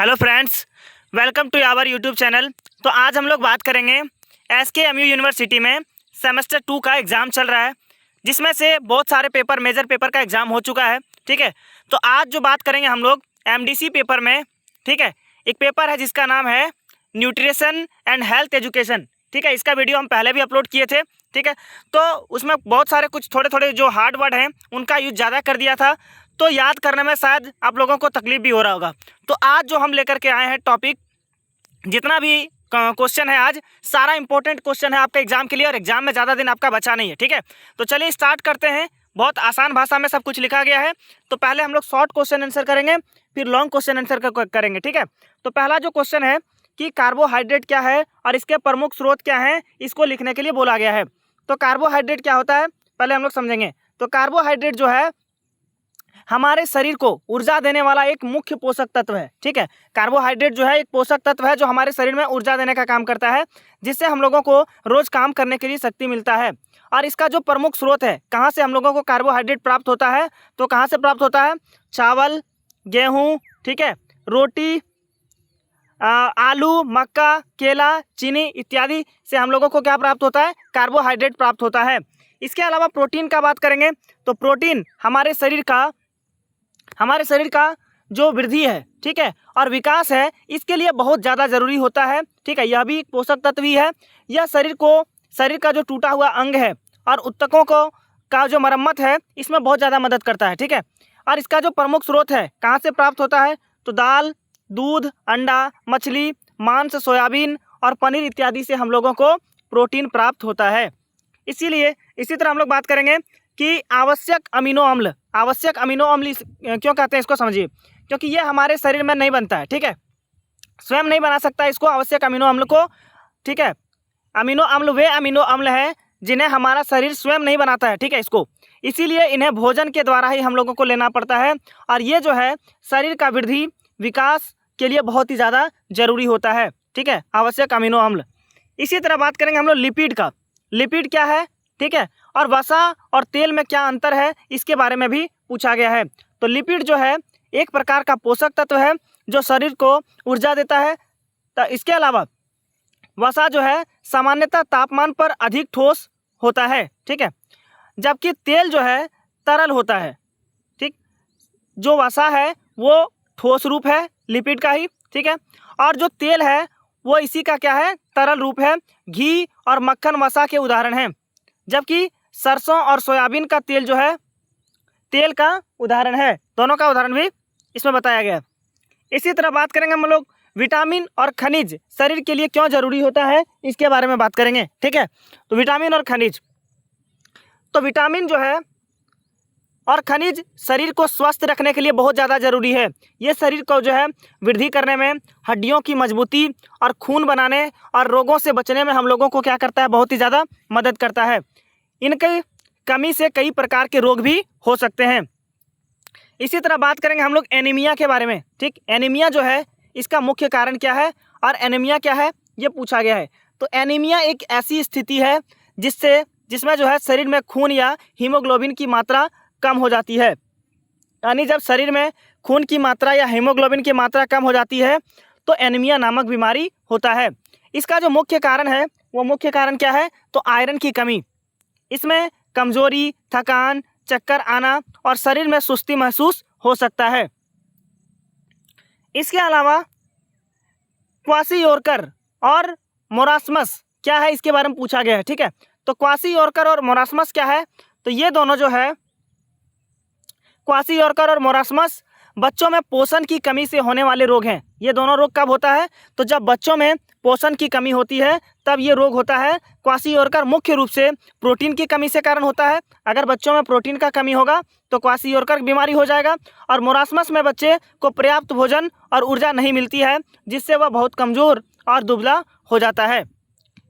Hello friends, welcome to our YouTube channel. तो आज हम लोग बात करेंगे SKMU यूनिवर्सिटी में सेमेस्टर 2 का एग्ज़ाम चल रहा है, जिसमें से बहुत सारे पेपर मेजर पेपर का एग्ज़ाम हो चुका है। ठीक है, तो आज जो बात करेंगे हम लोग MDC पेपर में। ठीक है, एक पेपर है जिसका नाम है न्यूट्रिशन एंड हेल्थ एजुकेशन। ठीक है, इसका वीडियो हम पहले भी अपलोड किए थे। ठीक है, तो उसमें बहुत सारे कुछ थोड़े थोड़े जो हार्ड वर्ड हैं उनका यूज ज़्यादा कर दिया था, तो याद करने में शायद आप लोगों को तकलीफ भी हो रहा होगा। तो आज जो हम लेकर के आए हैं टॉपिक, जितना भी क्वेश्चन है आज सारा इंपॉर्टेंट क्वेश्चन है आपके एग्जाम के लिए, और एग्जाम में ज़्यादा दिन आपका बचा नहीं है। ठीक है, तो चलिए स्टार्ट करते हैं। बहुत आसान भाषा में सब कुछ लिखा गया है। तो पहले हम लोग शॉर्ट क्वेश्चन आंसर करेंगे, फिर लॉन्ग क्वेश्चन आंसर करेंगे। ठीक है, तो पहला जो क्वेश्चन है कि कार्बोहाइड्रेट क्या है और इसके प्रमुख स्रोत क्या हैं, इसको लिखने के लिए बोला गया है। तो कार्बोहाइड्रेट क्या होता है पहले हम लोग समझेंगे। तो कार्बोहाइड्रेट जो है हमारे शरीर को ऊर्जा देने वाला एक मुख्य पोषक तत्व है। ठीक है, कार्बोहाइड्रेट जो है एक पोषक तत्व है जो हमारे शरीर में ऊर्जा देने का काम करता है, जिससे हम लोगों को रोज काम करने के लिए शक्ति मिलता है। और इसका जो प्रमुख स्रोत है, कहाँ से हम लोगों को कार्बोहाइड्रेट प्राप्त होता है, तो कहाँ से प्राप्त होता है? चावल, गेहूँ, ठीक है, रोटी, आलू, मक्का, केला, चीनी इत्यादि से हम लोगों को क्या प्राप्त होता है? कार्बोहाइड्रेट प्राप्त होता है। इसके अलावा प्रोटीन का बात करेंगे तो प्रोटीन हमारे शरीर का जो वृद्धि है, ठीक है, और विकास है, इसके लिए बहुत ज़्यादा ज़रूरी होता है। ठीक है, यह भी एक पोषक तत्व ही है। यह शरीर का जो टूटा हुआ अंग है और ऊतकों का जो मरम्मत है, इसमें बहुत ज़्यादा मदद करता है। ठीक है, और इसका जो प्रमुख स्रोत है कहाँ से प्राप्त होता है, तो दाल, दूध, अंडा, मछली, मांस, सोयाबीन और पनीर इत्यादि से हम लोगों को प्रोटीन प्राप्त होता है। इसी तरह हम लोग बात करेंगे कि आवश्यक अमीनो अम्ल क्यों कहते हैं, इसको समझिए। क्योंकि ये हमारे शरीर में नहीं बनता है। ठीक है, स्वयं नहीं बना सकता इसको, आवश्यक अमीनो अम्ल को। ठीक है, अमीनो अम्ल वे अमीनो अम्ल हैं जिन्हें हमारा शरीर स्वयं नहीं बनाता है। ठीक है, इसको इसीलिए इन्हें भोजन के द्वारा ही हम लोगों को लेना पड़ता है, और ये जो है शरीर का वृद्धि विकास के लिए बहुत ही ज़्यादा जरूरी होता है। ठीक है, आवश्यक अमीनो अम्ल। इसी तरह बात करेंगे हम लोग लिपिड का। लिपिड क्या है, ठीक है, और वसा और तेल में क्या अंतर है, इसके बारे में भी पूछा गया है। तो लिपिड जो है एक प्रकार का पोषक तत्व है जो शरीर को ऊर्जा देता है। तो इसके अलावा वसा जो है सामान्यतः तापमान पर अधिक ठोस होता है। ठीक है, जबकि तेल जो है तरल होता है। ठीक, जो वसा है वो ठोस रूप है लिपिड का ही। ठीक है, और जो तेल है वो इसी का क्या है, तरल रूप है। घी और मक्खन वसा के उदाहरण हैं, जबकि सरसों और सोयाबीन का तेल जो है तेल का उदाहरण है। दोनों का उदाहरण भी इसमें बताया गया है। इसी तरह बात करेंगे हम लोग विटामिन और खनिज शरीर के लिए क्यों जरूरी होता है, इसके बारे में बात करेंगे। ठीक है, तो विटामिन और खनिज, तो विटामिन जो है और खनिज शरीर को स्वस्थ रखने के लिए बहुत ज़्यादा ज़रूरी है। ये शरीर को जो है वृद्धि करने में, हड्डियों की मजबूती और खून बनाने और रोगों से बचने में हम लोगों को क्या करता है, बहुत ही ज़्यादा मदद करता है। इनकी कमी से कई प्रकार के रोग भी हो सकते हैं। इसी तरह बात करेंगे हम लोग एनीमिया के बारे में। ठीक, एनीमिया जो है इसका मुख्य कारण क्या है और एनीमिया क्या है, ये पूछा गया है। तो एनीमिया एक ऐसी स्थिति है जिसमें जो है शरीर में खून या हीमोग्लोबिन की मात्रा कम हो जाती है। यानी जब शरीर में खून की मात्रा या हीमोग्लोबिन की मात्रा कम हो जाती है तो एनीमिया नामक बीमारी होता है। इसका जो मुख्य कारण है वो मुख्य कारण क्या है, तो आयरन की कमी। इसमें कमजोरी, थकान, चक्कर आना और शरीर में सुस्ती महसूस हो सकता है। इसके अलावा क्वाशियोरकर और मोरास्मस क्या है, इसके बारे में पूछा गया है। ठीक है, तो क्वाशियोरकर और मोरास्मस क्या है, तो ये दोनों जो है क्वाशियोरकर और मोरास्मस बच्चों में पोषण की कमी से होने वाले रोग हैं। ये दोनों रोग कब होता है, तो जब बच्चों में पोषण की कमी होती है तब ये रोग होता है। क्वाशियोरकर मुख्य रूप से प्रोटीन की कमी से कारण होता है। अगर बच्चों में प्रोटीन का कमी होगा तो क्वाशियोरकर बीमारी हो जाएगा। और मोरास्मस में बच्चे को पर्याप्त भोजन और ऊर्जा नहीं मिलती है, जिससे वह बहुत कमज़ोर और दुबला हो जाता है।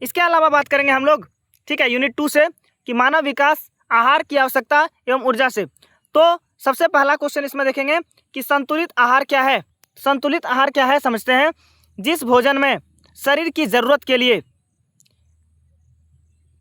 इसके अलावा बात करेंगे हम लोग, ठीक है, यूनिट 2 से, कि मानव विकास आहार की आवश्यकता एवं ऊर्जा से। तो सबसे पहला क्वेश्चन इसमें देखेंगे कि संतुलित आहार क्या है। संतुलित आहार क्या है समझते हैं। जिस भोजन में शरीर की ज़रूरत के लिए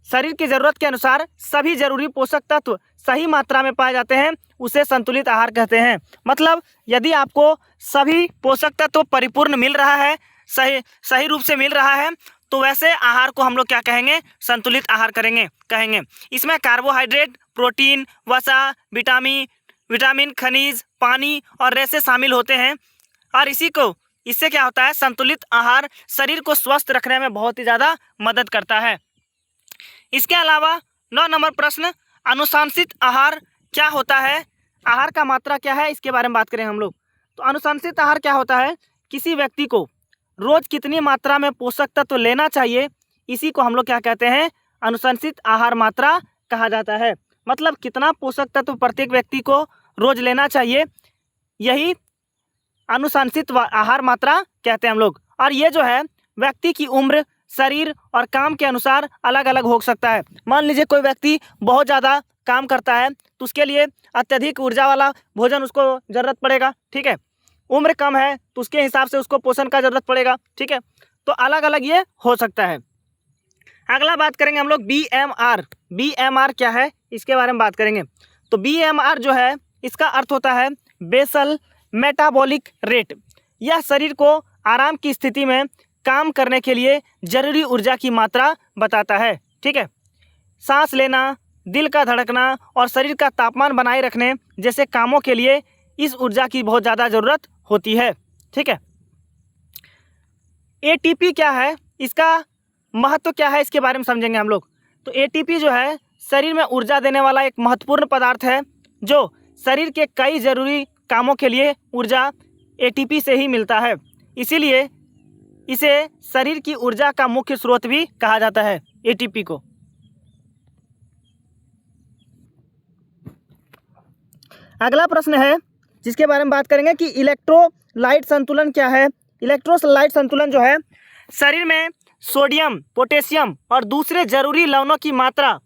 शरीर की ज़रूरत के अनुसार सभी जरूरी पोषक तत्व सही मात्रा में पाए जाते हैं उसे संतुलित आहार कहते हैं। मतलब यदि आपको सभी पोषक तत्व परिपूर्ण मिल रहा है, सही रूप से मिल रहा है, तो वैसे आहार को हम लोग क्या कहेंगे? संतुलित आहार कहेंगे। इसमें कार्बोहाइड्रेट, प्रोटीन, वसा, विटामिन, खनिज, पानी और रेशे शामिल होते हैं। और इससे क्या होता है? संतुलित आहार शरीर को स्वस्थ रखने में बहुत ही ज़्यादा मदद करता है। इसके अलावा 9 नंबर प्रश्न, अनुशंसित आहार क्या होता है? आहार का मात्रा क्या है, इसके बारे में बात करें हम लोग। तो अनुशंसित आहार क्या होता है? किसी व्यक्ति को रोज कितनी मात्रा में पोषक तत्व लेना चाहिए, इसी को हम लोग क्या कहते हैं? अनुशंसित आहार मात्रा कहा जाता है। मतलब कितना पोषक तत्व प्रत्येक व्यक्ति को रोज लेना चाहिए, यही अनुशंसित आहार मात्रा कहते हैं हम लोग। और ये जो है व्यक्ति की उम्र, शरीर और काम के अनुसार अलग अलग हो सकता है। मान लीजिए कोई व्यक्ति बहुत ज़्यादा काम करता है तो उसके लिए अत्यधिक ऊर्जा वाला भोजन उसको ज़रूरत पड़ेगा, ठीक है। उम्र कम है तो उसके हिसाब से उसको पोषण का ज़रूरत पड़ेगा, ठीक है। तो अलग अलग ये हो सकता है। अगला बात करेंगे हम लोग BMR। BMR क्या है, इसके बारे में बात करेंगे। तो BMR जो है, इसका अर्थ होता है बेसल मेटाबॉलिक रेट। यह शरीर को आराम की स्थिति में काम करने के लिए जरूरी ऊर्जा की मात्रा बताता है, ठीक है। सांस लेना, दिल का धड़कना और शरीर का तापमान बनाए रखने जैसे कामों के लिए इस ऊर्जा की बहुत ज़्यादा ज़रूरत होती है, ठीक है। ATP क्या है, इसका महत्व क्या है, इसके बारे में समझेंगे हम लोग। तो ATP जो है शरीर में ऊर्जा देने वाला एक महत्वपूर्ण पदार्थ है जो शरीर के कई जरूरी कामों के लिए ऊर्जा ATP से ही मिलता है। इसीलिए इसे शरीर की ऊर्जा का मुख्य स्रोत भी कहा जाता है, ATP को। अगला प्रश्न है जिसके बारे में बात करेंगे कि इलेक्ट्रोलाइट संतुलन क्या है। इलेक्ट्रोलाइट संतुलन जो है शरीर में सोडियम, पोटेशियम और दूसरे जरूरी लवणों की मात्रा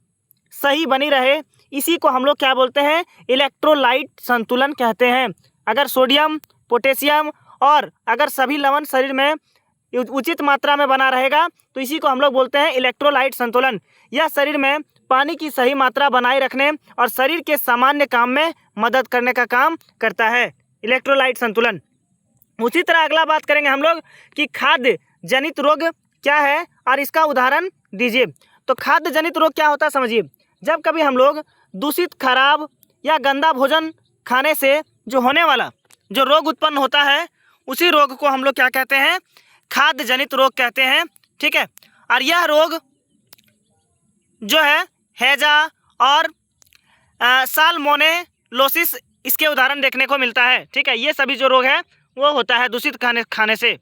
सही बनी रहे, इसी को हम लोग क्या बोलते हैं? इलेक्ट्रोलाइट संतुलन कहते हैं। अगर सोडियम, पोटेशियम और अगर सभी लवण शरीर में उचित मात्रा में बना रहेगा तो इसी को हम लोग बोलते हैं इलेक्ट्रोलाइट संतुलन। यह शरीर में पानी की सही मात्रा बनाए रखने और शरीर के सामान्य काम में मदद करने का काम करता है, इलेक्ट्रोलाइट संतुलन। उसी तरह अगला बात करेंगे हम लोग कि खाद्य जनित रोग क्या है और इसका उदाहरण दीजिए। तो खाद्य जनित रोग क्या होता है समझिए। जब कभी हम लोग दूषित, खराब या गंदा भोजन खाने से जो होने वाला जो रोग उत्पन्न होता है, उसी रोग को हम लोग क्या कहते हैं? खाद्य जनित रोग कहते हैं, ठीक है। और यह रोग जो है हैजा और साल्मोनेलोसिस, इसके उदाहरण देखने को मिलता है, ठीक है। ये सभी जो रोग है वो होता है दूषित खाने से।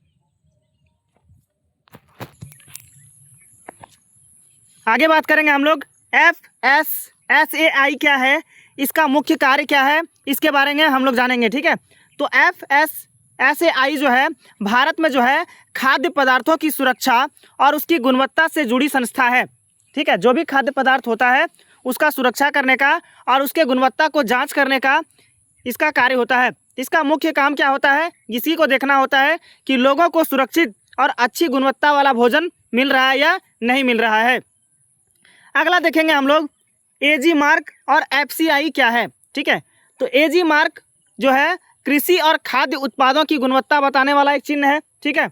आगे बात करेंगे हम लोग FSSAI क्या है, इसका मुख्य कार्य क्या है, इसके बारे में हम लोग जानेंगे, ठीक है। तो FSSAI जो है भारत में जो है खाद्य पदार्थों की सुरक्षा और उसकी गुणवत्ता से जुड़ी संस्था है, ठीक है। जो भी खाद्य पदार्थ होता है उसका सुरक्षा करने का और उसके गुणवत्ता को जांच करने का इसका कार्य होता है। इसका मुख्य काम क्या होता है? इसी को देखना होता है कि लोगों को सुरक्षित और अच्छी गुणवत्ता वाला भोजन मिल रहा है या नहीं मिल रहा है। अगला देखेंगे हम लोग AG मार्क और FCI क्या है, ठीक है। तो AG मार्क जो है कृषि और खाद्य उत्पादों की गुणवत्ता बताने वाला एक चिन्ह है, ठीक है।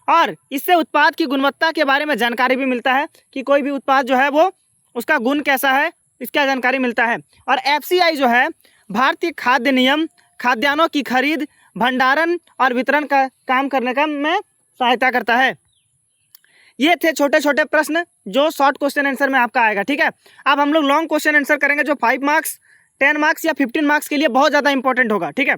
और इससे उत्पाद की गुणवत्ता के बारे में जानकारी भी मिलता है कि कोई भी उत्पाद जो है वो उसका गुण कैसा है, इसका जानकारी मिलता है। और FCI जो है भारतीय खाद्य नियम, खाद्यान्नों की खरीद, भंडारण और वितरण का काम करने का में सहायता करता है। ये थे छोटे छोटे प्रश्न जो शॉर्ट क्वेश्चन आंसर में आपका आएगा, ठीक है। अब हम लोग लॉन्ग क्वेश्चन आंसर करेंगे जो 5 मार्क्स, 10 मार्क्स या 15 मार्क्स के लिए बहुत ज़्यादा इंपॉर्टेंट होगा, ठीक है।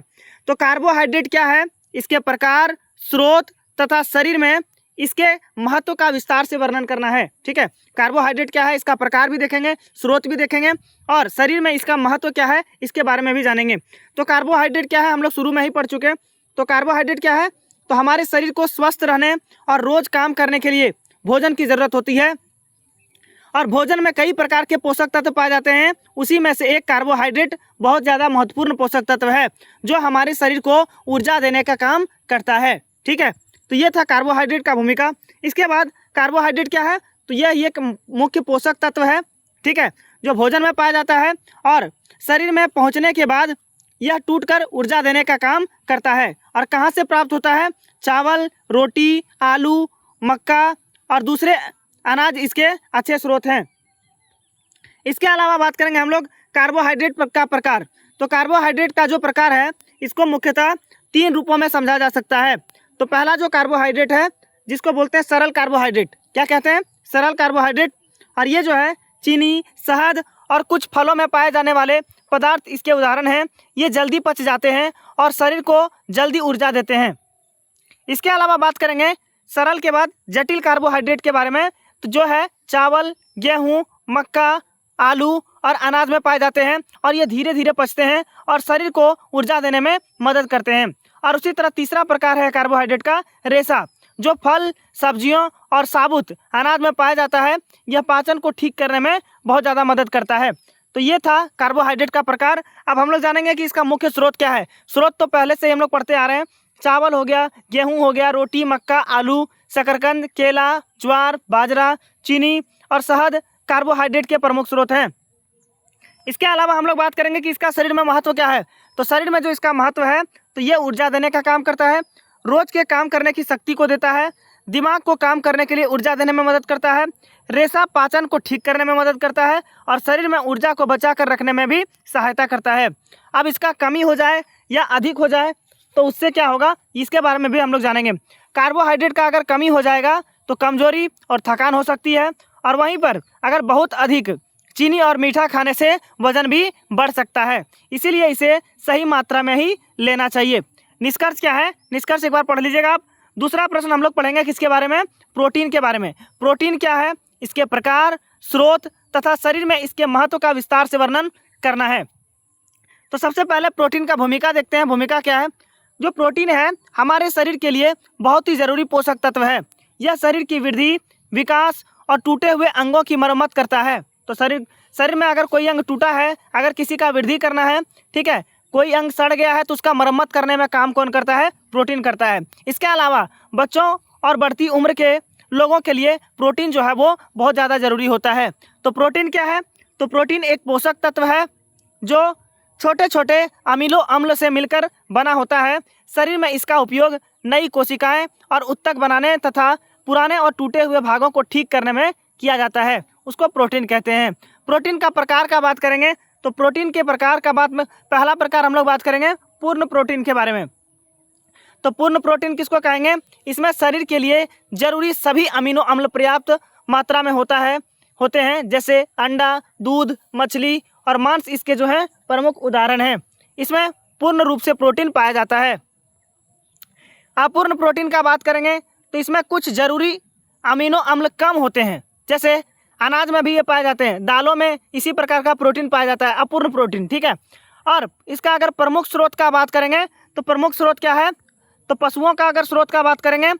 तो कार्बोहाइड्रेट क्या है, इसके प्रकार, स्रोत तथा शरीर में इसके महत्व का विस्तार से वर्णन करना है, ठीक है। कार्बोहाइड्रेट क्या है, इसका प्रकार भी देखेंगे, स्रोत भी देखेंगे और शरीर में इसका महत्व क्या है इसके बारे में भी जानेंगे। तो कार्बोहाइड्रेट क्या है हम लोग शुरू में ही पढ़ चुके हैं। तो कार्बोहाइड्रेट क्या है, तो हमारे शरीर को स्वस्थ रहने और रोज काम करने के लिए भोजन की ज़रूरत होती है और भोजन में कई प्रकार के पोषक तत्व पाए जाते हैं। उसी में से एक कार्बोहाइड्रेट बहुत ज़्यादा महत्वपूर्ण पोषक तत्व है जो हमारे शरीर को ऊर्जा देने का काम करता है, ठीक है। तो ये था कार्बोहाइड्रेट का भूमिका। इसके बाद कार्बोहाइड्रेट क्या है, तो यह एक मुख्य पोषक तत्व है, ठीक है, जो भोजन में पाया जाता है और शरीर में पहुंचने के बाद यह टूटकर ऊर्जा देने का काम करता है। और कहाँ से प्राप्त होता है? चावल, रोटी, आलू, मक्का और दूसरे अनाज इसके अच्छे स्रोत हैं। इसके अलावा बात करेंगे हम लोग कार्बोहाइड्रेट का प्रकार। तो कार्बोहाइड्रेट का जो प्रकार है इसको मुख्यतः 3 रूपों में समझा जा सकता है। तो पहला जो कार्बोहाइड्रेट है जिसको बोलते हैं सरल कार्बोहाइड्रेट। क्या कहते हैं? सरल कार्बोहाइड्रेट। और ये जो है चीनी, शहद और कुछ फलों में पाए जाने वाले पदार्थ इसके उदाहरण हैं। ये जल्दी पच जाते हैं और शरीर को जल्दी ऊर्जा देते हैं। इसके अलावा बात करेंगे सरल के बाद जटिल कार्बोहाइड्रेट के बारे में। तो जो है चावल, गेहूँ, मक्का, आलू और अनाज में पाए जाते हैं और ये धीरे धीरे पचते हैं और शरीर को ऊर्जा देने में मदद करते हैं। और उसी तरह तीसरा प्रकार है कार्बोहाइड्रेट का रेशा, जो फल, सब्जियों और साबुत अनाज में पाया जाता है। यह पाचन को ठीक करने में बहुत ज़्यादा मदद करता है। तो ये था कार्बोहाइड्रेट का प्रकार। अब हम लोग जानेंगे कि इसका मुख्य स्रोत क्या है। स्रोत तो पहले से ही हम लोग पढ़ते आ रहे हैं। चावल हो गया, गेहूँ हो गया, रोटी, मक्का, आलू, शकरकंद, केला, ज्वार, बाजरा, चीनी और शहद कार्बोहाइड्रेट के प्रमुख स्रोत हैं। इसके अलावा हम लोग बात करेंगे कि इसका शरीर में महत्व क्या है। तो शरीर में जो इसका महत्व है तो ये ऊर्जा देने का काम करता है, रोज के काम करने की शक्ति को देता है, दिमाग को काम करने के लिए ऊर्जा देने में मदद करता है, रेशा पाचन को ठीक करने में मदद करता है और शरीर में ऊर्जा को बचा कर रखने में भी सहायता करता है। अब इसका कमी हो जाए या अधिक हो जाए तो उससे क्या होगा, इसके बारे में भी हम लोग जानेंगे। कार्बोहाइड्रेट का अगर कमी हो जाएगा तो कमजोरी और थकान हो सकती है, और वहीं पर अगर बहुत अधिक चीनी और मीठा खाने से वजन भी बढ़ सकता है। इसीलिए इसे सही मात्रा में ही लेना चाहिए। निष्कर्ष क्या है? निष्कर्ष एक बार पढ़ लीजिएगा आप। दूसरा प्रश्न हम लोग पढ़ेंगे किसके बारे में? प्रोटीन के बारे में। प्रोटीन क्या है, इसके प्रकार, स्रोत तथा शरीर में इसके महत्व का विस्तार से वर्णन करना है। तो सबसे पहले प्रोटीन का भूमिका देखते हैं। भूमिका क्या है? जो प्रोटीन है हमारे शरीर के लिए बहुत ही जरूरी पोषक तत्व है। यह शरीर की वृद्धि, विकास और टूटे हुए अंगों की मरम्मत करता है। तो शरीर में अगर कोई अंग टूटा है, अगर किसी का वृद्धि करना है, ठीक है, कोई अंग सड़ गया है तो उसका मरम्मत करने में काम कौन करता है? प्रोटीन करता है। इसके अलावा बच्चों और बढ़ती उम्र के लोगों के लिए प्रोटीन जो है वो बहुत ज़्यादा ज़रूरी होता है। तो प्रोटीन क्या है? तो प्रोटीन एक पोषक तत्व है जो छोटे छोटे अमीनो अम्ल से मिलकर बना होता है। शरीर में इसका उपयोग नई कोशिकाएं और उत्तक बनाने तथा पुराने और टूटे हुए भागों को ठीक करने में किया जाता है, उसको प्रोटीन कहते हैं। प्रोटीन का प्रकार का बात करेंगे तो प्रोटीन के प्रकार का बात में पहला प्रकार हम लोग बात करेंगे पूर्ण प्रोटीन के बारे में। तो पूर्ण प्रोटीन किसको कहेंगे? इसमें शरीर के लिए जरूरी सभी अमीनो अम्ल पर्याप्त मात्रा में होते हैं, जैसे अंडा, दूध, मछली और मांस इसके जो है प्रमुख उदाहरण हैं। इसमें पूर्ण रूप से प्रोटीन पाया जाता है। अपूर्ण प्रोटीन का बात करेंगे तो इसमें कुछ जरूरी अमीनो अम्ल कम होते हैं, जैसे अनाज में भी ये पाए जाते हैं, दालों में इसी प्रकार का प्रोटीन पाया जाता है, अपूर्ण प्रोटीन, ठीक है। और इसका अगर प्रमुख स्रोत का बात करेंगे तो प्रमुख स्रोत क्या है? तो पशुओं का अगर स्रोत का बात करेंगे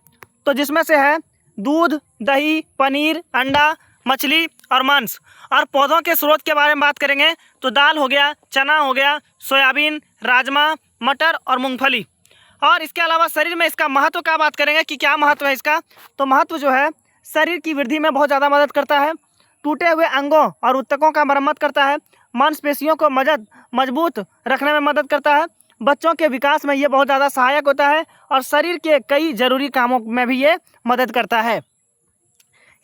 तो जिसमें से है दूध, दही, पनीर, अंडा, मछली और मांस। और पौधों के स्रोत के बारे में बात करेंगे तो दाल हो गया, चना हो गया, सोयाबीन, राजमा, मटर और मूंगफली। और इसके अलावा शरीर में इसका महत्व का बात करेंगे कि क्या महत्व है इसका? तो महत्व जो है शरीर की वृद्धि में बहुत ज़्यादा मदद करता है, टूटे हुए अंगों और उत्तकों का मरम्मत करता है, मांसपेशियों को मजबूत रखने में मदद करता है, बच्चों के विकास में ये बहुत ज़्यादा सहायक होता है और शरीर के कई जरूरी कामों में भी ये मदद करता है।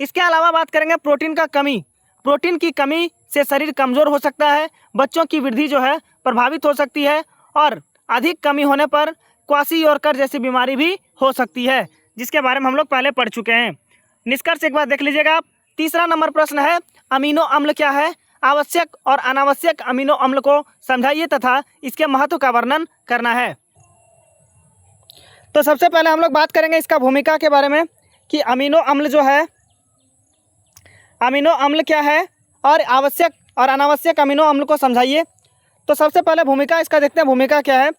इसके अलावा बात करेंगे प्रोटीन का कमी। प्रोटीन की कमी से शरीर कमज़ोर हो सकता है, बच्चों की वृद्धि जो है प्रभावित हो सकती है और अधिक कमी होने पर क्वाशियोरकर जैसी बीमारी भी हो सकती है, जिसके बारे में हम लोग पहले पढ़ चुके हैं। निष्कर्ष एक बार देख लीजिएगा आप। तीसरा नंबर प्रश्न है अमीनो अम्ल क्या है? आवश्यक और अनावश्यक अमीनो अम्ल को समझाइए तथा इसके महत्व का वर्णन करना है। तो सबसे पहले हम लोग बात करेंगे इसका भूमिका के बारे में कि अमीनो अम्ल जो है, अमीनो अम्ल क्या है और आवश्यक और अनावश्यक अमीनो अम्ल को समझाइए। तो सबसे पहले भूमिका इसका देखते हैं, भूमिका क्या है।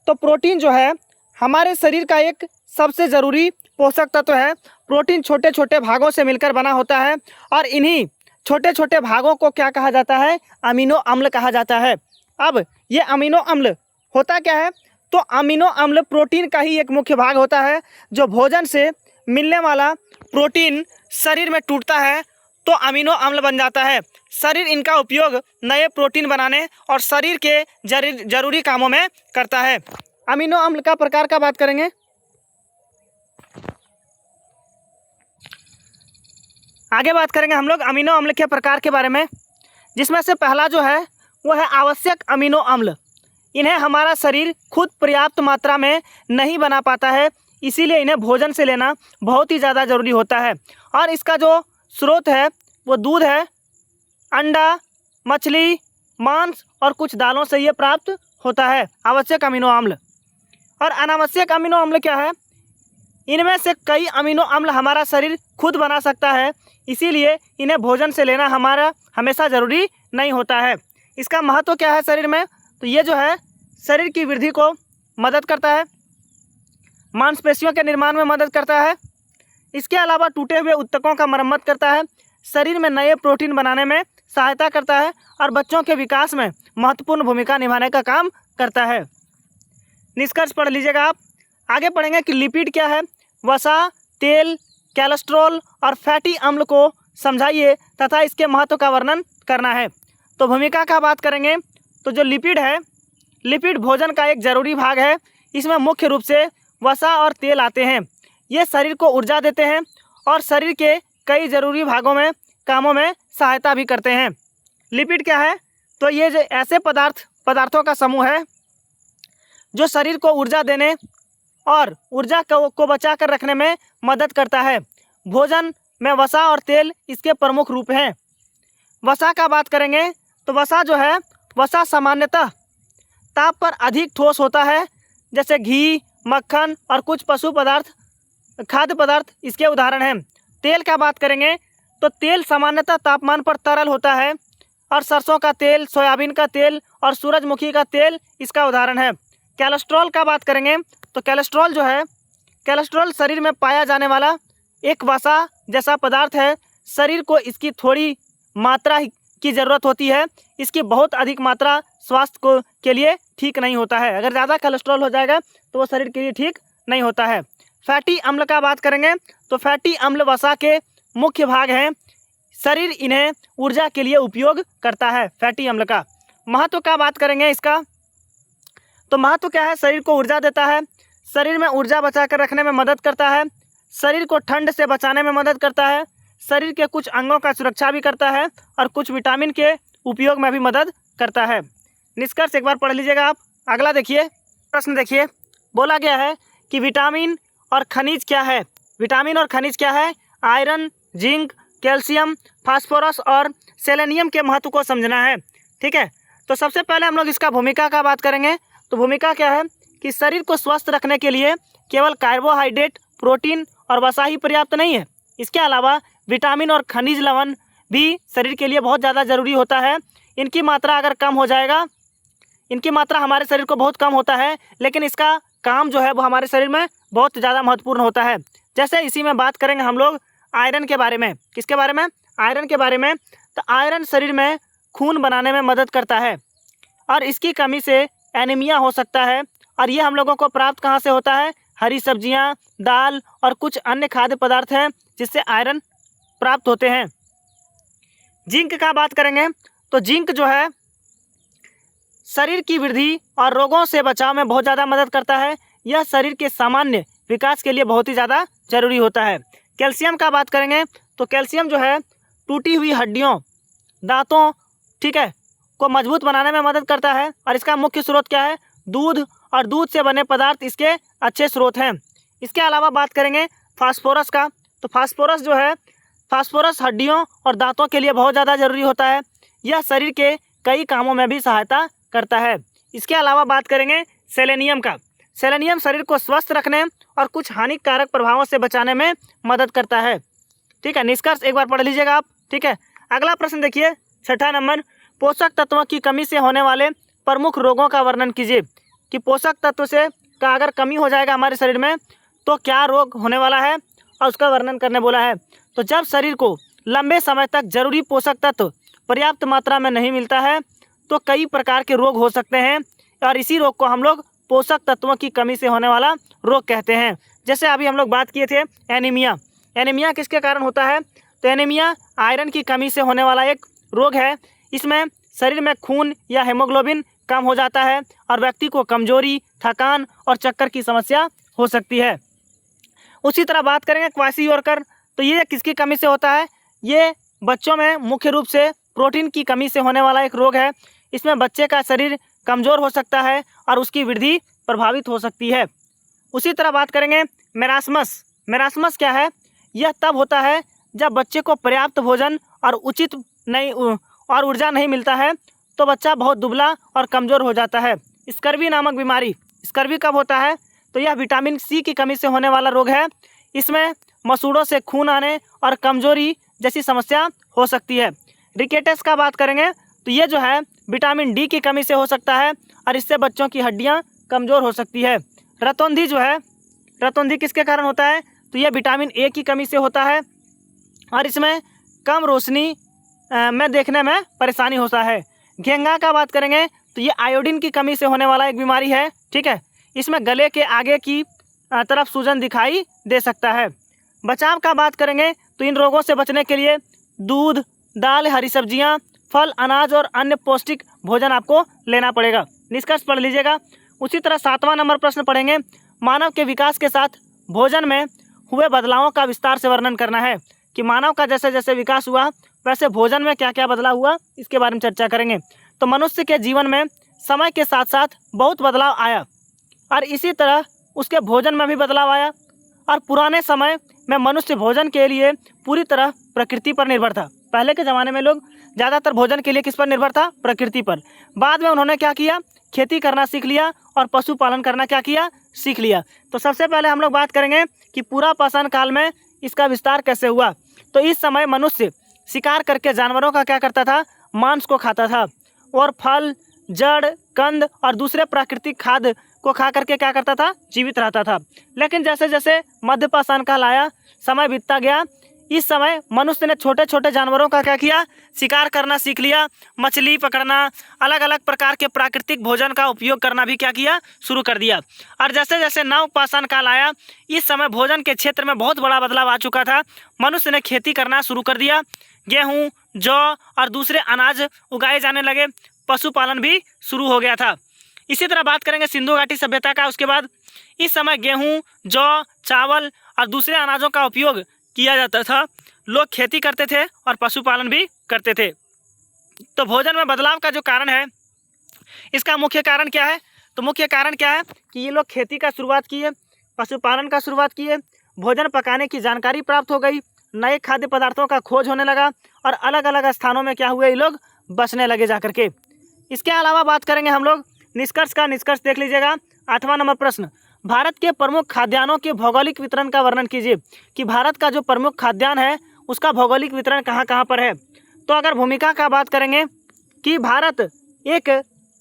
तो प्रोटीन जो है हमारे शरीर का एक सबसे ज़रूरी पोषक तत्व है। प्रोटीन छोटे छोटे भागों से मिलकर बना होता है और इन्हीं छोटे छोटे भागों को क्या कहा जाता है? अमीनो अम्ल कहा जाता है। अब ये अमीनो अम्ल होता क्या है? तो अमीनो अम्ल प्रोटीन का ही एक मुख्य भाग होता है जो भोजन से मिलने वाला प्रोटीन शरीर में टूटता है तो अमीनो अम्ल बन जाता है। शरीर इनका उपयोग नए प्रोटीन बनाने और शरीर के जरूरी कामों में करता है। अमीनो अम्ल का प्रकार का बात करेंगे। आगे बात करेंगे हम लोग अमीनो अम्ल के प्रकार के बारे में, जिसमें से पहला जो है वो है आवश्यक अमीनो अम्ल। इन्हें हमारा शरीर खुद पर्याप्त मात्रा में नहीं बना पाता है, इसीलिए इन्हें भोजन से लेना बहुत ही ज़्यादा ज़रूरी होता है। और इसका जो स्रोत है वो दूध है, अंडा, मछली, मांस और कुछ दालों से ये प्राप्त होता है आवश्यक अमीनो अम्ल। और अनावश्यक अमीनो अम्ल क्या है? इनमें से कई अमीनो अम्ल हमारा शरीर खुद बना सकता है, इसीलिए इन्हें भोजन से लेना हमारा हमेशा ज़रूरी नहीं होता है। इसका महत्व क्या है शरीर में? तो ये जो है शरीर की वृद्धि को मदद करता है, मांसपेशियों के निर्माण में मदद करता है। इसके अलावा टूटे हुए ऊतकों का मरम्मत करता है, शरीर में नए प्रोटीन बनाने में सहायता करता है और बच्चों के विकास में महत्वपूर्ण भूमिका निभाने का काम करता है। निष्कर्ष पढ़ लीजिएगा आप। आगे पढ़ेंगे कि लिपिड क्या है। वसा, तेल, कोलेस्ट्रॉल और फैटी अम्ल को समझाइए तथा इसके महत्व का वर्णन करना है। तो भूमिका का बात करेंगे तो जो लिपिड है, लिपिड भोजन का एक जरूरी भाग है। इसमें मुख्य रूप से वसा और तेल आते हैं। ये शरीर को ऊर्जा देते हैं और शरीर के कई जरूरी भागों में कामों में सहायता भी करते हैं। लिपिड क्या है? तो ये जो ऐसे पदार्थों का समूह है जो शरीर को ऊर्जा देने और ऊर्जा को बचा कर रखने में मदद करता है। भोजन में वसा और तेल इसके प्रमुख रूप हैं। वसा का बात करेंगे तो वसा जो है, वसा सामान्यतः ताप पर अधिक ठोस होता है, जैसे घी, मक्खन और कुछ पशु पदार्थ, खाद्य पदार्थ इसके उदाहरण हैं। तेल का बात करेंगे तो तेल सामान्यतः तापमान पर तरल होता है और सरसों का तेल, सोयाबीन का तेल और सूरजमुखी का तेल इसका उदाहरण है। कोलेस्ट्रॉल का बात करेंगे तो कोलेस्ट्रॉल जो है, कोलेस्ट्रॉल शरीर में पाया जाने वाला एक वसा जैसा पदार्थ है। शरीर को इसकी थोड़ी मात्रा की ज़रूरत होती है, इसकी बहुत अधिक मात्रा स्वास्थ्य के लिए ठीक नहीं होता है। अगर ज़्यादा कोलेस्ट्रॉल हो जाएगा तो वो शरीर के लिए ठीक नहीं होता है। फैटी अम्ल का बात करेंगे तो फैटी अम्ल वसा के मुख्य भाग हैं। शरीर इन्हें ऊर्जा के लिए उपयोग करता है। फैटी अम्ल का महत्व का बात करेंगे इसका, तो महत्व क्या है? शरीर को ऊर्जा देता है, शरीर में ऊर्जा बचा कर रखने में मदद करता है, शरीर को ठंड से बचाने में मदद करता है, शरीर के कुछ अंगों का सुरक्षा भी करता है और कुछ विटामिन के उपयोग में भी मदद करता है। निष्कर्ष एक बार पढ़ लीजिएगा आप। अगला देखिए, प्रश्न देखिए, बोला गया है कि विटामिन और खनिज क्या है। विटामिन और खनिज क्या है? आयरन, जिंक, कैल्शियम, फास्फोरस और सेलेनियम के महत्व को समझना है। ठीक है, तो सबसे पहले हम लोग इसका भूमिका का बात करेंगे। तो भूमिका क्या है कि शरीर को स्वस्थ रखने के लिए केवल कार्बोहाइड्रेट, प्रोटीन और वसा ही पर्याप्त नहीं है। इसके अलावा विटामिन और खनिज लवण भी शरीर के लिए बहुत ज़्यादा ज़रूरी होता है। इनकी मात्रा अगर कम हो जाएगा, इनकी मात्रा हमारे शरीर को बहुत कम होता है, लेकिन इसका काम जो है वो हमारे शरीर में बहुत ज़्यादा महत्वपूर्ण होता है। जैसे इसी में बात करेंगे हम लोग आयरन के बारे में। किसके बारे में? आयरन के बारे में। तो आयरन शरीर में खून बनाने में मदद करता है और इसकी कमी से एनीमिया हो सकता है। और ये हम लोगों को प्राप्त कहाँ से होता है? हरी सब्जियाँ, दाल और कुछ अन्य खाद्य पदार्थ हैं जिससे आयरन प्राप्त होते हैं। जिंक का बात करेंगे तो जिंक जो है शरीर की वृद्धि और रोगों से बचाव में बहुत ज़्यादा मदद करता है। यह शरीर के सामान्य विकास के लिए बहुत ही ज़्यादा जरूरी होता है। कैल्शियम का बात करेंगे तो कैल्शियम जो है टूटी हुई हड्डियों, दांतों, ठीक है, को मजबूत बनाने में मदद करता है। और इसका मुख्य स्रोत क्या है? दूध, और दूध से बने पदार्थ इसके अच्छे स्रोत हैं। इसके अलावा बात करेंगे फास्फोरस का, तो फास्फोरस जो है, फास्फोरस हड्डियों और दांतों के लिए बहुत ज़्यादा ज़रूरी होता है। यह शरीर के कई कामों में भी सहायता करता है। इसके अलावा बात करेंगे सेलेनियम का। सेलेनियम शरीर को स्वस्थ रखने और कुछ हानिकारक प्रभावों से बचाने में मदद करता है। ठीक है, निष्कर्ष एक बार पढ़ लीजिएगा आप। ठीक है, अगला प्रश्न देखिए, 6ठा नंबर, पोषक तत्वों की कमी से होने वाले प्रमुख रोगों का वर्णन कीजिए। कि पोषक तत्व से का अगर कमी हो जाएगा हमारे शरीर में तो क्या रोग होने वाला है और उसका वर्णन करने बोला है। तो जब शरीर को लंबे समय तक जरूरी पोषक तत्व पर्याप्त मात्रा में नहीं मिलता है तो कई प्रकार के रोग हो सकते हैं और इसी रोग को हम लोग पोषक तत्वों की कमी से होने वाला रोग कहते हैं। जैसे अभी हम लोग बात किए थे एनीमिया। एनीमिया किसके कारण होता है? तो एनीमिया आयरन की कमी से होने वाला एक रोग है। इसमें शरीर में खून या हेमोग्लोबिन कम हो जाता है और व्यक्ति को कमजोरी, थकान और चक्कर की समस्या हो सकती है। उसी तरह बात करेंगे क्वाशीयोरकर, तो ये किसकी कमी से होता है? ये बच्चों में मुख्य रूप से प्रोटीन की कमी से होने वाला एक रोग है। इसमें बच्चे का शरीर कमज़ोर हो सकता है और उसकी वृद्धि प्रभावित हो सकती है। उसी तरह बात करेंगे मेरास्मस। मेरास्मस क्या है? यह तब होता है जब बच्चे को पर्याप्त भोजन और उचित नहीं और ऊर्जा नहीं मिलता है, तो बच्चा बहुत दुबला और कमज़ोर हो जाता है। स्कर्वी नामक बीमारी, स्कर्वी कब होता है? तो यह विटामिन सी की कमी से होने वाला रोग है। इसमें मसूड़ों से खून आने और कमजोरी जैसी समस्या हो सकती है। रिकेटस का बात करेंगे तो ये जो है विटामिन डी की कमी से हो सकता है और इससे बच्चों की हड्डियां कमज़ोर हो सकती है। रतौंधी जो है, रतौंधी किसके कारण होता है? तो यह विटामिन ए की कमी से होता है और इसमें कम रोशनी में देखने में परेशानी होता है। घेंगा का बात करेंगे तो ये आयोडीन की कमी से होने वाला एक बीमारी है। ठीक है, इसमें गले के आगे की तरफ सूजन दिखाई दे सकता है। बचाव का बात करेंगे तो इन रोगों से बचने के लिए दूध, दाल, हरी सब्जियां, फल, अनाज और अन्य पौष्टिक भोजन आपको लेना पड़ेगा। निष्कर्ष पढ़ लीजिएगा। उसी तरह 7वां नंबर प्रश्न पढ़ेंगे, मानव के विकास के साथ भोजन में हुए बदलावों का विस्तार से वर्णन करना है कि मानव का जैसे जैसे विकास हुआ वैसे भोजन में क्या क्या बदलाव हुआ, इसके बारे में चर्चा करेंगे। तो मनुष्य के जीवन में समय के साथ साथ बहुत बदलाव आया और इसी तरह उसके भोजन में भी बदलाव आया। और पुराने समय में मनुष्य भोजन के लिए पूरी तरह प्रकृति पर निर्भर था। पहले के ज़माने में लोग ज़्यादातर भोजन के लिए किस पर निर्भर था? प्रकृति पर। बाद में उन्होंने क्या किया? खेती करना सीख लिया और पशुपालन करना क्या किया? सीख लिया। तो सबसे पहले हम लोग बात करेंगे कि पूरा पाषाण काल में इसका विस्तार कैसे हुआ। तो इस समय मनुष्य शिकार करके जानवरों का क्या करता था? मांस को खाता था और फल, जड़, कंद और दूसरे प्राकृतिक खाद्य को खा करके क्या करता था? जीवित रहता था। लेकिन जैसे जैसे मध्य पाषाण काल आया, समय बीतता गया, इस समय मनुष्य ने छोटे छोटे जानवरों का क्या किया? शिकार करना सीख लिया। मछली पकड़ना, अलग अलग प्रकार के प्राकृतिक भोजन का उपयोग करना भी क्या किया? शुरू कर दिया। और जैसे जैसे नव पाषाण काल आया, इस समय भोजन के क्षेत्र में बहुत बड़ा बदलाव आ चुका था। मनुष्य ने खेती करना शुरू कर दिया। गेहूँ, जौ और दूसरे अनाज उगाए जाने लगे। पशुपालन भी शुरू हो गया था। इसी तरह बात करेंगे सिंधु घाटी सभ्यता का। उसके बाद इस समय गेहूँ, जौ, चावल और दूसरे अनाजों का उपयोग किया जाता था। लोग खेती करते थे और पशुपालन भी करते थे। तो भोजन में बदलाव का जो कारण है, इसका मुख्य कारण क्या है? तो मुख्य कारण क्या है कि ये लोग खेती का शुरुआत किए, पशुपालन का शुरुआत किए, भोजन पकाने की जानकारी प्राप्त हो गई, नए खाद्य पदार्थों का खोज होने लगा और अलग अलग स्थानों में क्या हुए? ये लोग बसने लगे जा करके। इसके अलावा बात करेंगे हम लोग निष्कर्ष का। निष्कर्ष देख लीजिएगा। 8वां नंबर प्रश्न, भारत के प्रमुख खाद्यान्नों के भौगोलिक वितरण का वर्णन कीजिए कि भारत का जो प्रमुख खाद्यान्न है उसका भौगोलिक वितरण कहाँ कहाँ पर है। तो अगर भूमिका का बात करेंगे कि भारत एक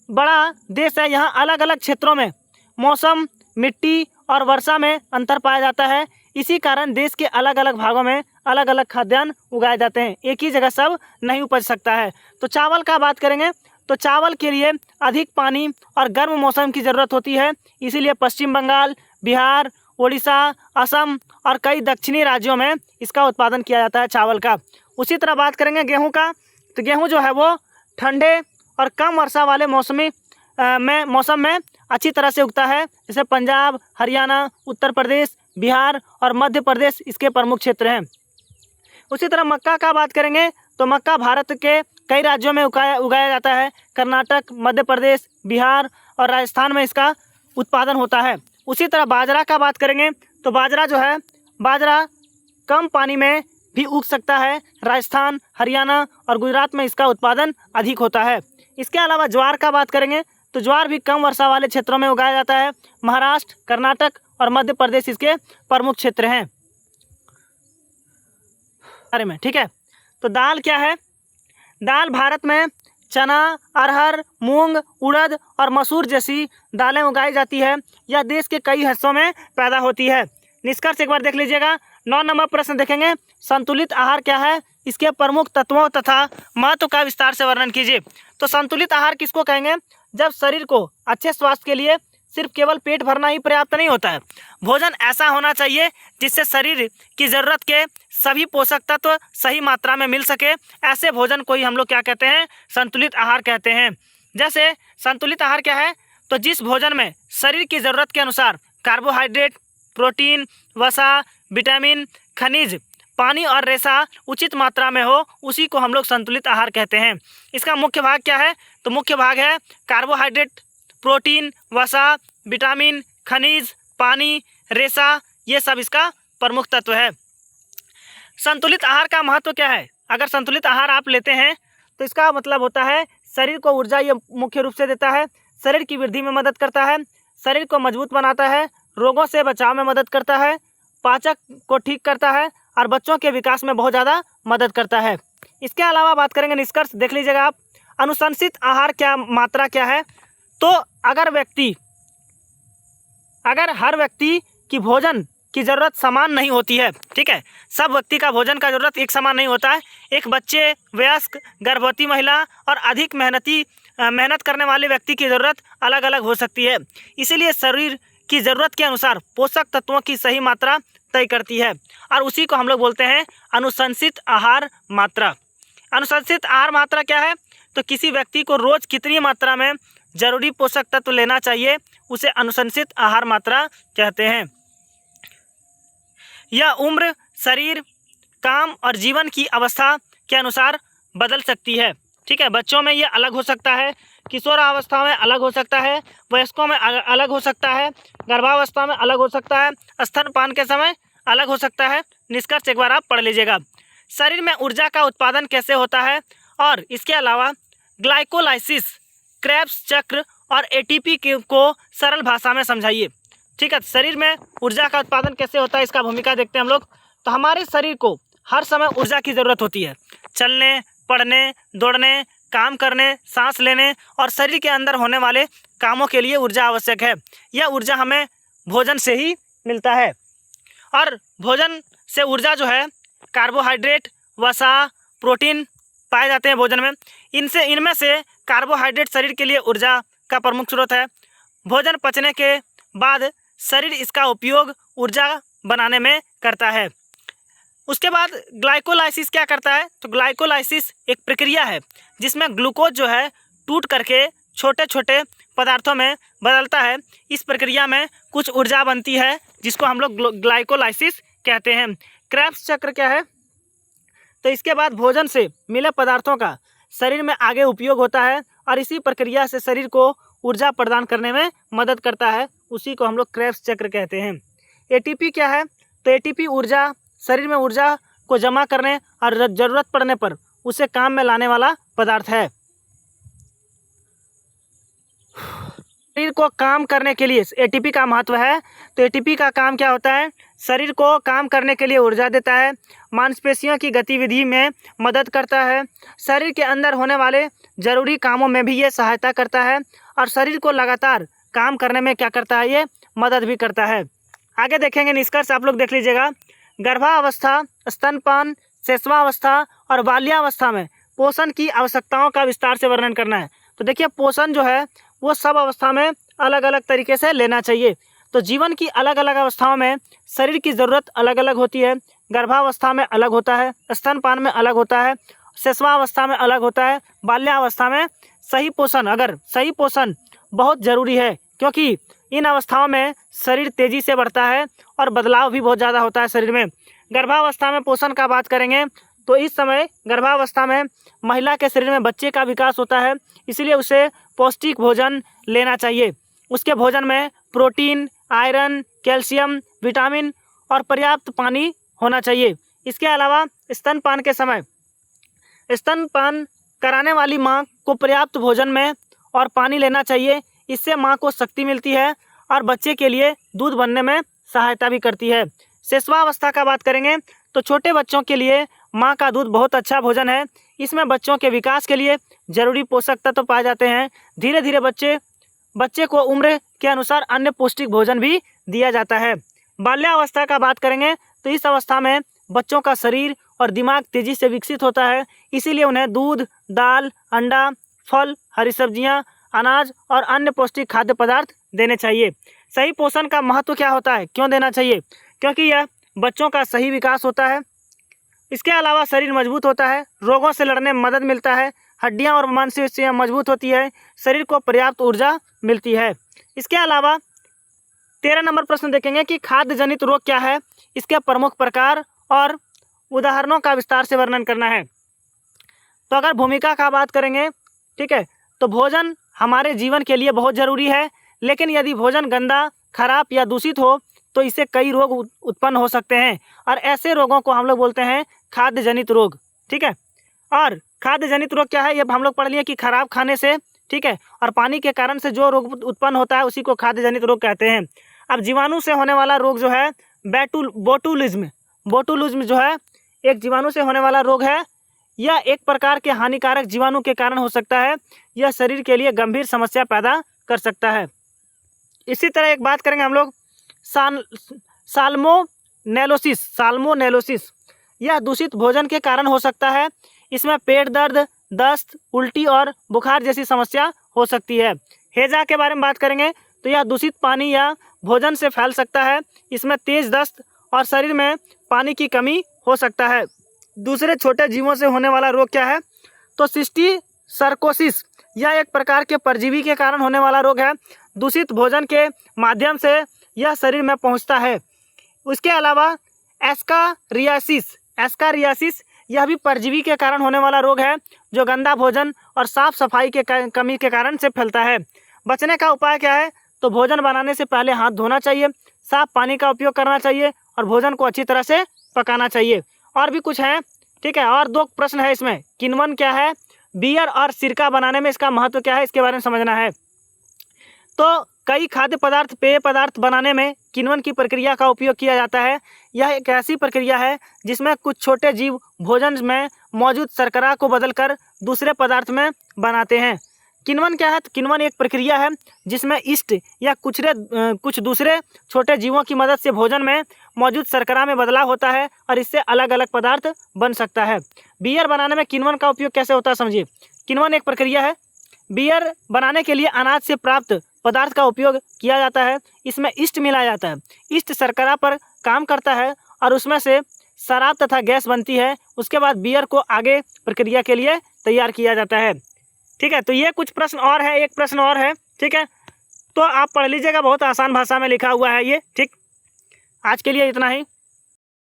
बड़ा देश है, यहाँ अलग अलग क्षेत्रों में मौसम, मिट्टी और वर्षा में अंतर पाया जाता है। इसी कारण देश के अलग अलग भागों में अलग अलग खाद्यान्न उगाए जाते हैं, एक ही जगह सब नहीं उपज सकता है। तो चावल का बात करेंगे तो चावल के लिए अधिक पानी और गर्म मौसम की ज़रूरत होती है, इसीलिए पश्चिम बंगाल, बिहार, उड़ीसा, असम और कई दक्षिणी राज्यों में इसका उत्पादन किया जाता है चावल का। उसी तरह बात करेंगे गेहूं का, तो गेहूं जो है वो ठंडे और कम वर्षा वाले मौसम में अच्छी तरह से उगता है, जैसे पंजाब, हरियाणा, उत्तर प्रदेश, बिहार और मध्य प्रदेश इसके प्रमुख क्षेत्र हैं। उसी तरह मक्का का बात करेंगे तो मक्का भारत के कई राज्यों में उगाया जाता है। कर्नाटक, मध्य प्रदेश, बिहार और राजस्थान में इसका उत्पादन होता है। उसी तरह बाजरा का बात करेंगे तो बाजरा जो है, बाजरा कम पानी में भी उग सकता है। राजस्थान, हरियाणा और गुजरात में इसका उत्पादन अधिक होता है। इसके अलावा ज्वार का बात करेंगे तो ज्वार भी कम वर्षा वाले क्षेत्रों में उगाया जाता है। महाराष्ट्र, कर्नाटक और मध्य प्रदेश इसके प्रमुख क्षेत्र हैं बारे में। ठीक है, तो दाल क्या है? दाल भारत में चना, अरहर, मूंग, उड़द और मसूर जैसी दालें उगाई जाती है। यह देश के कई हिस्सों में पैदा होती है। निष्कर्ष एक बार देख लीजिएगा। 9 नंबर प्रश्न देखेंगे, संतुलित आहार क्या है? इसके प्रमुख तत्वों तथा महत्व का विस्तार से वर्णन कीजिए। तो संतुलित आहार किसको कहेंगे? जब शरीर को अच्छे स्वास्थ्य के लिए सिर्फ केवल पेट भरना ही पर्याप्त नहीं होता है। भोजन ऐसा होना चाहिए जिससे शरीर की ज़रूरत के सभी पोषक तत्व सही मात्रा में मिल सके। ऐसे भोजन को ही हम लोग क्या कहते हैं, संतुलित आहार कहते हैं। जैसे संतुलित आहार क्या है, तो जिस भोजन में शरीर की ज़रूरत के अनुसार कार्बोहाइड्रेट, प्रोटीन, वसा, विटामिन, खनिज, पानी और रेशा उचित मात्रा में हो, उसी को हम लोग संतुलित आहार कहते हैं। इसका मुख्य भाग क्या है, तो मुख्य भाग है कार्बोहाइड्रेट, प्रोटीन, वसा, विटामिन, खनिज, पानी, रेशा, ये सब इसका प्रमुख तत्व है। संतुलित आहार का महत्व क्या है? अगर संतुलित आहार आप लेते हैं तो इसका मतलब होता है शरीर को ऊर्जा ये मुख्य रूप से देता है, शरीर की वृद्धि में मदद करता है, शरीर को मजबूत बनाता है, रोगों से बचाव में मदद करता है, पाचक को ठीक करता है और बच्चों के विकास में बहुत ज़्यादा मदद करता है। इसके अलावा बात करेंगे निष्कर्ष, देख लीजिएगा आप, अनुशंसित आहार क्या मात्रा क्या है। तो अगर हर व्यक्ति की भोजन की ज़रूरत समान नहीं होती है, ठीक है, सब व्यक्ति का भोजन का ज़रूरत एक समान नहीं होता है। एक बच्चे, वयस्क, गर्भवती महिला और अधिक मेहनत करने वाले व्यक्ति की ज़रूरत अलग अलग हो सकती है। इसीलिए शरीर की ज़रूरत के अनुसार पोषक तत्वों की सही मात्रा तय करती है और उसी को हम लोग बोलते हैं अनुशंसित आहार मात्रा। अनुशंसित आहार मात्रा क्या है, तो किसी व्यक्ति को रोज़ कितनी मात्रा में जरूरी पोषक तत्व लेना चाहिए, उसे अनुशंसित आहार मात्रा कहते हैं। यह उम्र, शरीर, काम और जीवन की अवस्था के अनुसार बदल सकती है, ठीक है। बच्चों में ये अलग हो सकता है, किशोरावस्था में अलग हो सकता है, वयस्कों में अलग हो सकता है, गर्भावस्था में अलग हो सकता है, स्तनपान के समय अलग हो सकता है। निष्कर्ष एक बार आप पढ़ लीजिएगा। शरीर में ऊर्जा का उत्पादन कैसे होता है और इसके अलावा ग्लाइकोलाइसिस, क्रेब्स चक्र और एटीपी को सरल भाषा में समझाइए, ठीक है। शरीर में ऊर्जा का उत्पादन कैसे होता है, इसका भूमिका देखते हैं हम लोग। तो हमारे शरीर को हर समय ऊर्जा की ज़रूरत होती है, चलने, पढ़ने, दौड़ने, काम करने, सांस लेने और शरीर के अंदर होने वाले कामों के लिए ऊर्जा आवश्यक है। यह ऊर्जा हमें भोजन से ही मिलता है और भोजन से ऊर्जा जो है कार्बोहाइड्रेट, वसा, प्रोटीन पाए जाते हैं भोजन में। इनमें से कार्बोहाइड्रेट शरीर के लिए ऊर्जा का प्रमुख स्रोत है। भोजन पचने के बाद शरीर इसका उपयोग ऊर्जा बनाने में करता है। उसके बाद ग्लाइकोलाइसिस क्या करता है, तो ग्लाइकोलाइसिस एक प्रक्रिया है जिसमें ग्लूकोज जो है टूट करके छोटे छोटे पदार्थों में बदलता है। इस प्रक्रिया में कुछ ऊर्जा बनती है जिसको हम लोग ग्लाइकोलाइसिस कहते हैं। क्रेब्स चक्र क्या है, तो इसके बाद भोजन से मिले पदार्थों का शरीर में आगे उपयोग होता है और इसी प्रक्रिया से शरीर को ऊर्जा प्रदान करने में मदद करता है, उसी को हम लोग क्रेब्स चक्र कहते हैं। एटीपी क्या है, तो एटीपी ऊर्जा, शरीर में ऊर्जा को जमा करने और ज़रूरत पड़ने पर उसे काम में लाने वाला पदार्थ है। शरीर को काम करने के लिए एटीपी का महत्व है। तो एटीपी का काम क्या होता है, शरीर को काम करने के लिए ऊर्जा देता है, मांसपेशियों की गतिविधि में मदद करता है, शरीर के अंदर होने वाले जरूरी कामों में भी ये सहायता करता है और शरीर को लगातार काम करने में क्या करता है, ये मदद भी करता है। आगे देखेंगे निष्कर्ष, आप लोग देख लीजिएगा। गर्भावस्था, स्तनपान, शैशवावस्था और बाल्यावस्था में पोषण की आवश्यकताओं का विस्तार से वर्णन करना है। तो देखिए, पोषण जो है वो सब अवस्था में अलग अलग तरीके से लेना चाहिए। तो जीवन की अलग अलग अवस्थाओं में शरीर की ज़रूरत अलग अलग होती है। गर्भावस्था में अलग होता है, स्तनपान में अलग होता है, शैशवावस्था में अलग होता है, बाल्यावस्था में सही पोषण बहुत ज़रूरी है, क्योंकि इन अवस्थाओं में शरीर तेज़ी से बढ़ता है और बदलाव भी बहुत ज़्यादा होता है शरीर में। गर्भावस्था में पोषण का बात करेंगे तो इस समय गर्भावस्था में महिला के शरीर में बच्चे का विकास होता है, इसलिए उसे पौष्टिक भोजन लेना चाहिए। उसके भोजन में प्रोटीन, आयरन, कैल्शियम, विटामिन और पर्याप्त पानी होना चाहिए। इसके अलावा स्तनपान के समय स्तनपान कराने वाली माँ को पर्याप्त भोजन में और पानी लेना चाहिए। इससे माँ को शक्ति मिलती है और बच्चे के लिए दूध बनने में सहायता भी करती है। शैशवावस्था का बात करेंगे तो छोटे बच्चों के लिए माँ का दूध बहुत अच्छा भोजन है। इसमें बच्चों के विकास के लिए जरूरी पोषक तत्व पाए जाते हैं। धीरे धीरे बच्चे को उम्र के अनुसार अन्य पौष्टिक भोजन भी दिया जाता है। बाल्यावस्था का बात करेंगे तो इस अवस्था में बच्चों का शरीर और दिमाग तेज़ी से विकसित होता है, इसीलिए उन्हें दूध, दाल, अंडा, फल, हरी सब्जियां, अनाज और अन्य पौष्टिक खाद्य पदार्थ देने चाहिए। सही पोषण का महत्व क्या होता है, क्यों देना चाहिए? क्योंकि यह बच्चों का सही विकास होता है। इसके अलावा शरीर मजबूत होता है, रोगों से लड़ने में मदद मिलता है, हड्डियां और मांसपेशियां मजबूत होती है, शरीर को पर्याप्त ऊर्जा मिलती है। इसके अलावा 13 नंबर प्रश्न देखेंगे कि खाद्य जनित रोग क्या है, इसके प्रमुख प्रकार और उदाहरणों का विस्तार से वर्णन करना है। तो अगर भूमिका का बात करेंगे, ठीक है, तो भोजन हमारे जीवन के लिए बहुत ज़रूरी है, लेकिन यदि भोजन गंदा, खराब या दूषित हो तो इससे कई रोग उत्पन्न हो सकते हैं, और ऐसे रोगों को हम लोग बोलते हैं खाद्य जनित रोग। ठीक है, और खाद्य जनित रोग क्या है, ये हम लोग पढ़ लिए कि खराब खाने से, ठीक है, और पानी के कारण से जो रोग उत्पन्न होता है उसी को खाद्य जनित रोग कहते हैं। अब जीवाणु से होने वाला रोग जो है बोटुलिज्म जो है एक जीवाणु से होने वाला रोग है। यह एक प्रकार के हानिकारक जीवाणु के कारण हो सकता है। यह शरीर के लिए गंभीर समस्या पैदा कर सकता है। इसी तरह एक बात करेंगे हम लोग साल्मोनेलोसिस। यह दूषित भोजन के कारण हो सकता है। इसमें पेट दर्द, दस्त, उल्टी और बुखार जैसी समस्या हो सकती है। हैजा के बारे में बात करेंगे तो यह दूषित पानी या भोजन से फैल सकता है। इसमें तेज दस्त और शरीर में पानी की कमी हो सकता है। दूसरे छोटे जीवों से होने वाला रोग क्या है, तो सिस्टिसर्कोसिस। यह एक प्रकार के परजीवी के कारण होने वाला रोग है। दूषित भोजन के माध्यम से यह शरीर में पहुंचता है। उसके अलावा एस्कारियासिस यह भी परजीवी के कारण होने वाला रोग है, जो गंदा भोजन और साफ सफाई के कमी के कारण से फैलता है। बचने का उपाय क्या है, तो भोजन बनाने से पहले हाथ धोना चाहिए, साफ पानी का उपयोग करना चाहिए और भोजन को अच्छी तरह से पकाना चाहिए। और भी कुछ है, ठीक है, और 2 प्रश्न है इसमें। किण्वन क्या है, बियर और सिरका बनाने में इसका महत्व क्या है, इसके बारे में समझना है। तो कई खाद्य पदार्थ, पेय पदार्थ बनाने में किण्वन की प्रक्रिया का उपयोग किया जाता है। यह एक ऐसी प्रक्रिया है जिसमें कुछ छोटे जीव भोजन में मौजूद शर्करा को बदलकर दूसरे पदार्थ में बनाते हैं। किण्वन क्या है, तो किण्वन एक प्रक्रिया है जिसमें ईस्ट या कुछ दूसरे छोटे जीवों की मदद से भोजन में मौजूद शर्करा में बदलाव होता है और इससे अलग अलग पदार्थ बन सकता है। बियर बनाने में किण्वन का उपयोग कैसे होता है, समझिए। किण्वन एक प्रक्रिया है। बियर बनाने के लिए अनाज से प्राप्त पदार्थ का उपयोग किया जाता है। इसमें ईस्ट मिलाया जाता है। ईस्ट शर्करा पर काम करता है और उसमें से शराब तथा गैस बनती है। उसके बाद बियर को आगे प्रक्रिया के लिए तैयार किया जाता है। ठीक है, तो ये कुछ प्रश्न और है, एक प्रश्न और है, ठीक है, तो आप पढ़ लीजिएगा, बहुत आसान भाषा में लिखा हुआ है ये। ठीक, आज के लिए इतना ही।